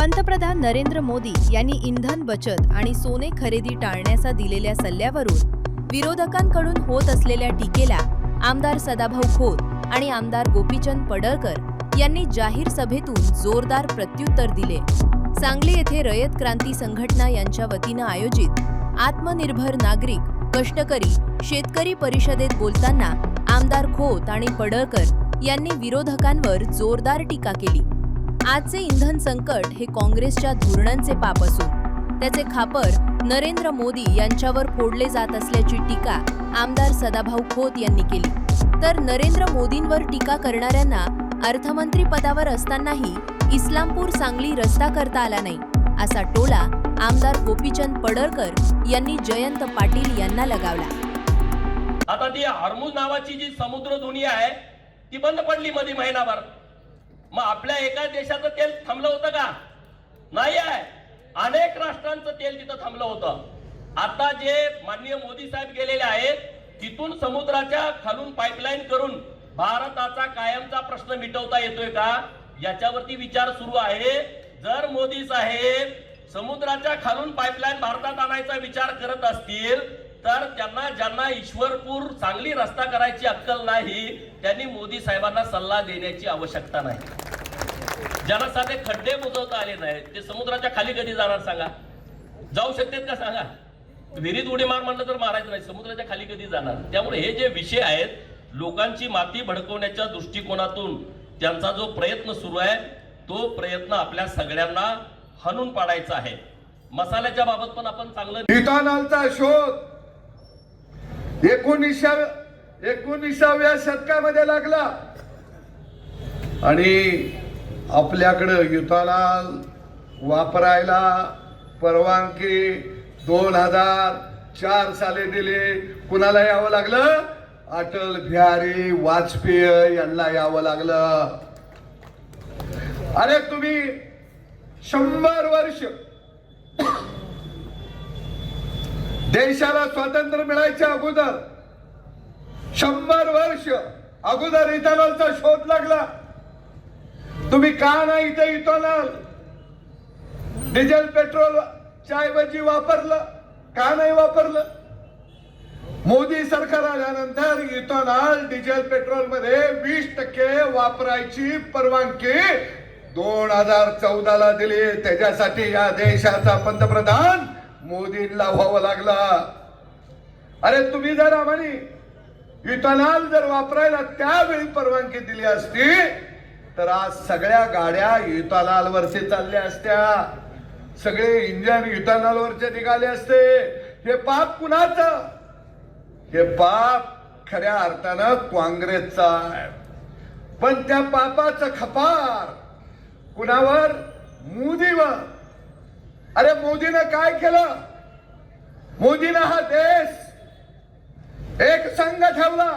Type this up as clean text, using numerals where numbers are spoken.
पंतप्रधान नरेंद्र मोदी यांनी इंधन बचत आणि सोने खरेदी टाळण्याचा दिलेल्या सल्ल्यावरून विरोधकांकडून होत असलेल्या टीकेला आमदार सदाभाऊ खोत आणि आमदार गोपीचंद पडळकर यांनी जाहीर सभेतून जोरदार प्रत्युत्तर दिले। सांगली येथे रयत क्रांती संघटना यांच्या वतीनं आयोजित आत्मनिर्भर नागरिक कष्टकरी शेतकरी परिषदेत बोलताना आमदार खोत आणि पडळकर यांनी विरोधकांवर जोरदार टीका केली। आजचे इंधन संकट हे काँग्रेसच्या धोरणांचे पाप असून त्याचे खापर नरेंद्र मोदी यांच्यावर फोडले जात असल्याची टीका आमदार सदाभाऊ खोत यांनी केली। तर नरेंद्र मोदींवर टीका करणाऱ्यांना अर्थमंत्री पदावर असतानाही इस्लामपूर सांगली रस्ता करता आला नाही असा टोला आमदार गोपीचंद पडळकर यांनी जयंत पाटील यांना लगावला। आता ती हॉर्मुझ नावाची जी समुद्र दुनिया आहे ती बंद पडली मध्ये महिनाभर। मग आपल्या एका देशाचं तेल थांबलं होतं का? नाही आहे। अनेक राष्ट्रांचं तेल तिथं थांबलं होतं। आता जे माननीय मोदी साहेब गेलेले आहेत तिथून समुद्राच्या खालून पाईपलाईन करून भारताचा कायमचा प्रश्न मिटवता येतोय का याच्यावरती विचार सुरू आहे। जर मोदी साहेब समुद्राच्या खालून पाईपलाईन भारतात आणायचा विचार करत असतील तर त्यांना ज्यांना ईश्वरपूर सांगली रस्ता करायची अक्कल नाही त्यांनी मोदी साहेबांना सल्ला देण्याची आवश्यकता नाही। ज्यांना साधे खड्डे बुजवता आले नाहीत ते समुद्राच्या खाली कधी जाणार सांगा? जाऊ शकतात का सांगा? विहिरीत उडी मार म्हणलं तर मारायचं नाही, समुद्राच्या खाली कधी जाणार? त्यामुळे हे जे विषय आहेत लोकांची माती भडकवण्याच्या दृष्टिकोनातून त्यांचा जो प्रयत्न सुरू आहे तो प्रयत्न आपल्या सगळ्यांना हाणून पाडायचा आहे। मसाल्याच्या बाबत पण आपण चांगलं इथेनॉलचा शोध 19व्या शतकामध्ये लागला आणि आपल्याकडे इथेनॉल वापरायला परवानगी 2004 साली दिली। कुणाला यावं लागलं? अटल बिहारी वाजपेयी यांना यावं लागलं। अरे तुम्ही 100 वर्ष देशाला स्वातंत्र्य मिळायच्या अगोदर 100 वर्ष अगोदर इथेनॉलचा शोध लागला। तुम्ही का नाही इथे इथेनॉल डिझेल पेट्रोलच्या ऐवजी वापरलं? का नाही वापरलं? मोदी सरकार आल्यानंतर इथेनॉल डिझेल पेट्रोल मध्ये 20% वापरायची परवानगी 2014 ला दिली। त्याच्यासाठी या देशाचा पंतप्रधान मोदींना व्हावं लागला। अरे तुम्ही जर आम्हाला इथेनॉल जर वापरायला त्यावेळी परवानगी दिली असती तर आज सगळ्या गाड्या इथेनॉल वरती चालल्या असत्या, सगळे इंजन इथेनॉल वरचे निघाले असते। हे पाप कुणाचं? हे पाप खऱ्या अर्थानं काँग्रेसचा आहे। पण त्या पापाचं खपार कुणावर? मोदीवर। अरे मोदीनं काय केलं? मोदीनं हा देश एक संघ ठेवला।